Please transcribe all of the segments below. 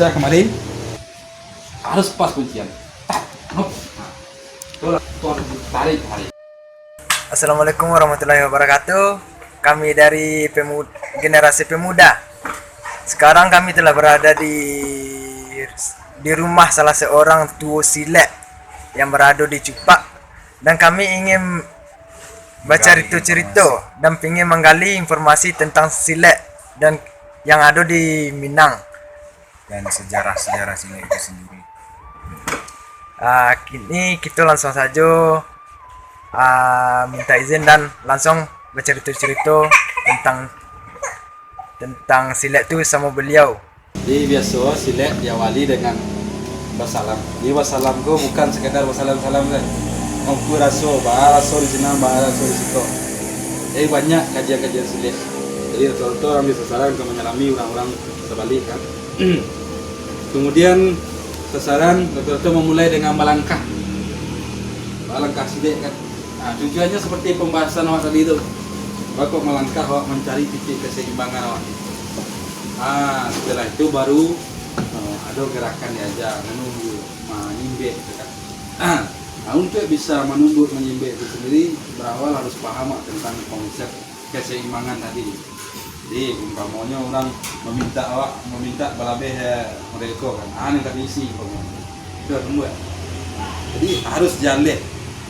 bisa kemarin harus pas kuncian. Hop. Tuh tarik kemarin. Assalamualaikum warahmatullahi wabarakatuh. Kami dari generasi pemuda. Sekarang kami telah berada di rumah salah seorang tua silat yang berada di Cupak, dan kami ingin baca cerita dan ingin menggali informasi tentang silat dan yang ada di Minang dan sejarah-sejarah silat itu sendiri. Kini kita langsung saja minta izin dan langsung bercerita-cerita tentang silat itu sama beliau. Jadi biasa silat diawali dengan wassalam. Jadi wassalam ko bukan sekedar wassalam-salam kan. Aku raso di sini, raso di situ. Jadi banyak kajian-kajian silat. Jadi rata-rata orang sasaran ke menyelami orang-orang sebalik kan. Kemudian sasaran rata-rata memulai dengan melangkah silat kan. Nah, tujuannya seperti pembahasan awak tadi itu. Awak melangkah, awak mencari titik keseimbangan awak. Setelah itu baru ada gerakan diajak menunggu, menyimbe kan. Untuk bisa menunggu menyimbe itu sendiri berawal harus paham tentang konsep keseimbangan tadi. Jadi umpamanya orang meminta balabeh mereka kan, ini tak isi umpamanya. Itu tunggu. Jadi harus jaleh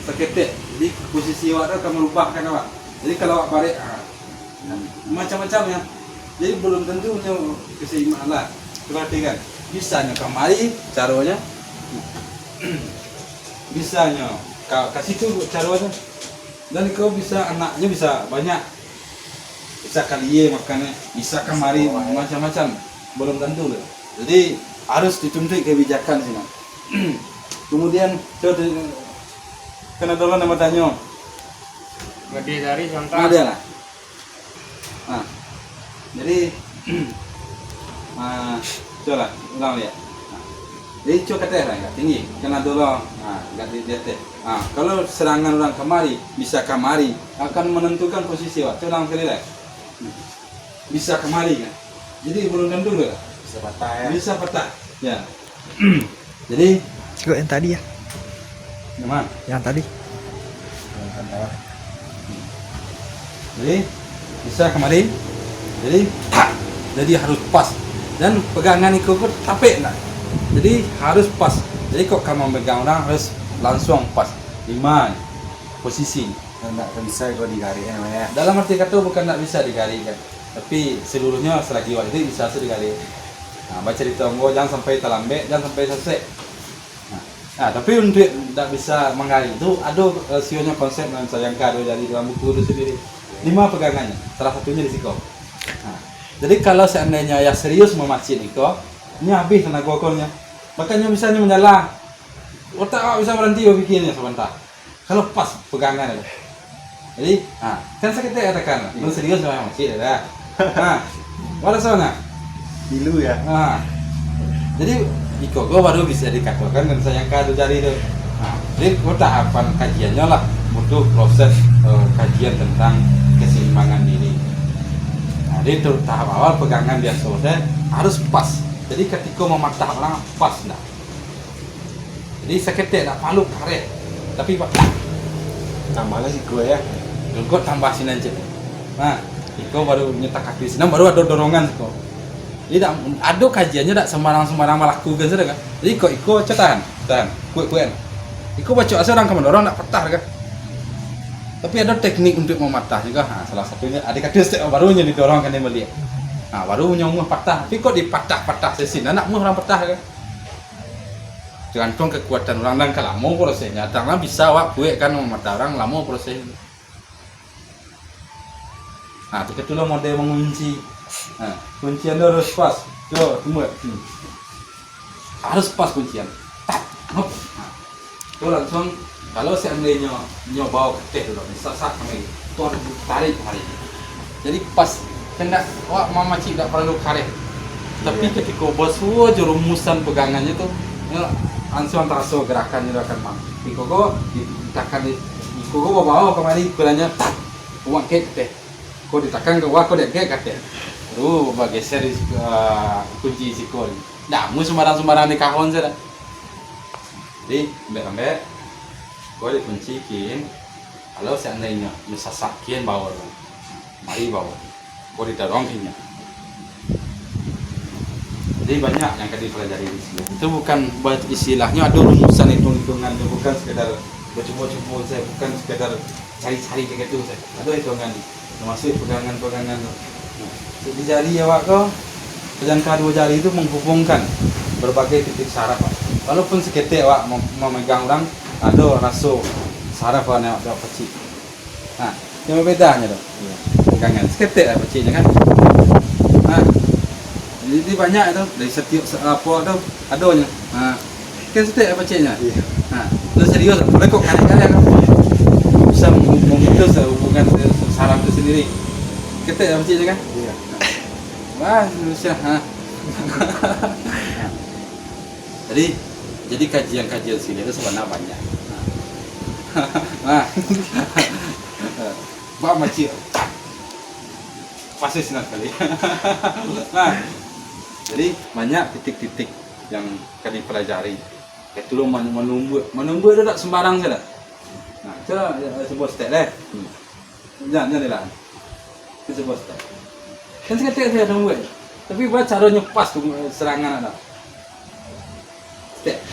seketik. Jadi posisi awak akan merubahkan awak. Jadi kalau awak balik macam-macam ya. Jadi belum tentu punya keseimbangan lah. Perhatikan, bisanya kemari caranya. Bisanya kasih tu caranya. Dan kau bisa anaknya bisa banyak. Bisa kali makannya, bisa kemari macam-macam. Belum tentu loh. Jadi harus dituntut kebijakan sih. Kemudian coba kena tolong nama tanya. Lebih dari contoh. Ada lah. Jadi coba lah, ulang lihat. Jadi coba kata lah, tinggi, kena tolong. Enggak dilihat. Kalau serangan orang kemari, bisa kemari, akan menentukan posisi awak. Coba ulang sekali lah. Bisa kemari kan. Jadi belum tentu loh. Bisa patah ya. Bisa patah. Ya. Jadi Juga yang tadi ya. gimana? Yang tadi. Jadi bisa kemari. Jadi harus pas. Dan pegangan itu pun tapik nak. Jadi harus pas. Jadi kok kamu megang orang harus langsung pas. Lima posisi. Enggak bisa kok digaris ya. Dalam arti kata bukan tak bisa digaris kan. Tapi seluruhnya selagi waktu itu bisa digaris. Baca di tonggo jangan sampai terlambat, jangan sampai selesai. Tapi untuk tidak bisa menggaris itu ada sionya konsep yang saya kado dari dalam buku itu sendiri. 5 pegangannya, salah satunya di siko. Jadi kalau seandainya ya serius memacin itu, ini habis tenaga okolnya. Makanya misalnya menyala, otak bisa berhenti bikinnya sebentar. Kalau pas pegangan itu. Jadi, kan saya katakan, lu serius sama macin ya. Walau sana. Dulu ya. Jadi Iko baru bisa dikatakan dan saya kado jari itu. Jadi tahapan kajiannya lah butuh proses kajian tentang keseimbangan diri. Jadi itu tahap awal pegangan biasa harus pas. Jadi ketika mematah orang pas dah. Jadi sakit tak palu karet. Tapi pak Tambahnya sih gue ya. gue tambah sini aja. Iko baru nyetak kaki sini baru ada dorongan kok. Jadi ada kajiannya tak sembarang melakukan sudah kan. Jadi iko tahan, kuat. Iko baca asal orang mendorong nak patah kan. Tapi ada teknik untuk mematah juga. Salah satunya ada kata barunya didorongkan dia melihat. Baru nyomong patah. Tapi kok dipatah sesin anak orang patah kan. Tergantung kekuatan orang dan kalau mau prosesnya. Karena bisa wak kuat kan mematah orang lama prosesnya. Itu ketulah model mengunci. Kuncian harus pas. Coba tunggu. Harus pas kuncian. Hop. Tuh langsung kalau seandainya nyoba teh dulu, sak kami. Tuh tarik hari. Jadi pas hendak wah mama cik tak perlu karet. Tapi ketika bos rumusan pegangannya tuh langsung terasa gerakannya akan mam. Iko ditekan iko bawa kemari kulanya tak. Uang kek teh. Kau ditekan ke wah kau dek kek teh. Baru geser kunci sikol. Dah, mu sembarang-sembarang di kahon saja. Jadi, ambek-ambek, kau dikuncikin. Kalau seandainya sasakin bawah, mari bawah, kau didorongin. Jadi banyak yang kami pelajari di sini. Itu bukan buat istilahnya ada rumusan hitung-hitungan, itu bukan sekedar bercoba-coba saya, bukan sekedar cari-cari kayak gitu saya. Ada hitungan, termasuk pegangan-pegangan. Di jari awak kau, jangka 2 jari itu menghubungkan berbagai titik saraf. Walaupun seketik awak memegang orang, ada rasa saraf awak nak pecik. Nah, yang bedanya tu. Pegangan seketik lah peciknya kan. Nah, jadi banyak tu dari setiap apa tu adanya. Ha. Kan seketik apa peciknya. Ha. Lu serius, boleh kok kadang-kadang kamu bisa memutus hubungan saraf itu sendiri. Seketik apa peciknya kan? Iya. Wah, Indonesia. Ha. Jadi kajian-kajian sini itu sebenarnya banyak. Nah, Mbak Macir pasti senang sekali. Nah, jadi banyak titik-titik yang kami pelajari. Itu lo menumbuh itu tak sembarang saja. Nah, coba sebuah step deh. Jangan lah. Sebuah step. Kan seketika saya nunggu. Tapi buat caranya pas tuh serangan ada. Step.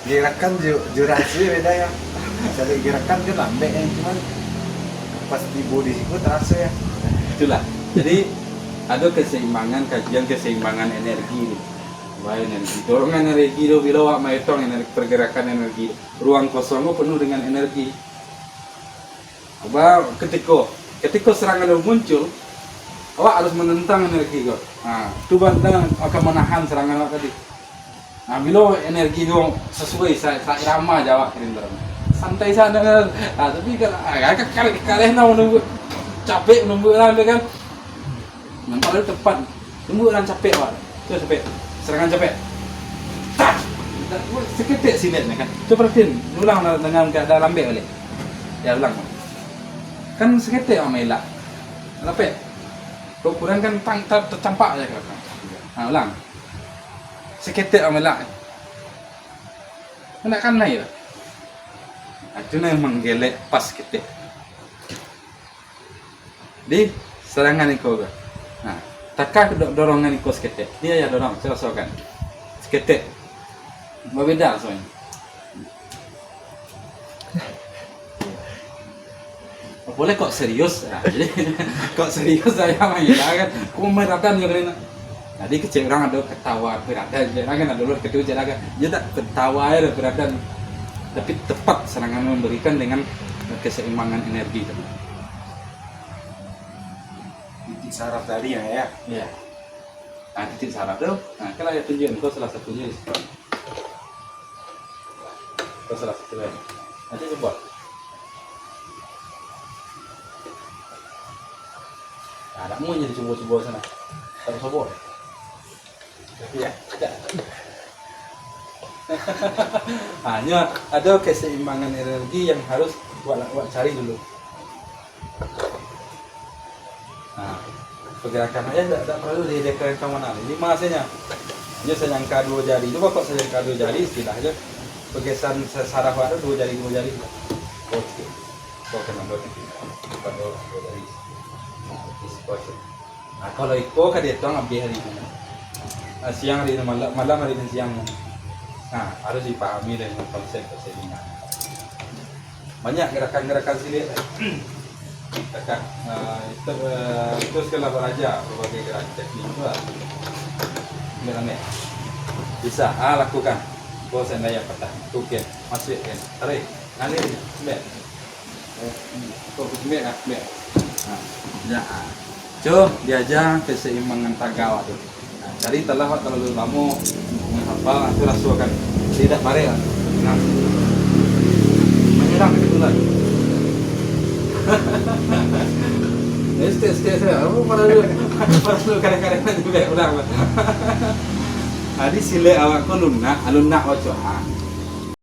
Gerakan durasi beda ya. Misalnya gerakan kan lambat ya, cuman pas di body itu terasa ya. Itulah. Jadi ada keseimbangan, kajian keseimbangan energi nih. Wah, energi, dorongan energi do bila awak menghitung energi pergerakan energi, ruang kosong penuh dengan energi. Apa ketika serangan itu muncul, awak harus menentang energi kau. Nah, itu bantang akan menahan serangan awak tadi. Nah, bila energi itu sesuai saya irama Jawa kirim santai sana. Nah, tapi kalau kalian menunggu capek menunggu orang kan. Nampak itu tepat. Tunggu orang capek awak. Itu capek. Serangan capek. Tak. Seketik sinetnya kan. Coba perhatiin, ulang dengan keadaan lambat balik. Ya ulang. Kan seketik awak melak. Lambat. Kalau kurang kan tercampak aja kan. Nah, ulang. Seketik awak melak. Nak kan naik lah. Itu memang gelek pas ketik. Di serangan itu kan. Nah, takkan dorongan itu seketik. Dia ya dorong, saya rasakan. Seketik. Berbeda soalnya. Boleh kok serius. Nah, jadi kok serius saya main kan. Kau meratan juga ni. Jadi kecil orang ada ketawa beratan. Jangan kan ada luar kedua jangan. Dia tak ketawa ya beratan. Tapi tepat serangan memberikan dengan keseimbangan energi tadi. Titik saraf tadi ya. Ya. Nah, titik saraf tu. Nah, kalau ada tunjukin kau salah satunya. Kau salah satunya. Nanti coba. Nah, tak mau jadi coba-coba sana. Tak coba. Ya, ada. Hanya ada keseimbangan energi yang harus buat cari dulu. Nah, pergerakan aja tidak perlu didekat ke mana. Ini masanya. Hanya saya jangka 2 jari. Coba kok saya jangka 2 jari istilahnya. Pergeseran saraf ada 2 jari. Oke. Kok kena bukan 2 jari. Nah, kalau ikut kan dia tuang ambil hari ini. Siang hari ini malam hari ini siang. Nah, harus dipahami dengan konsep keseimbangan. Banyak gerakan-gerakan sini. Dekat itu setelah belajar berbagai gerakan teknik itu bisa lakukan. Kau sendiri yang patah, tukin, masukin, tarik, ngalir, sembek. Kau sembek, sembek. Nah, coba diajar keseimbangan tagawa tu. Cari telah terlalu lama menghafal, itu rasakan tidak bareng. Nah, menyerang kebetulan. Setiap saya, aku perlu kadang-kadang juga ulang. Hari sile awak ko lunak, ojo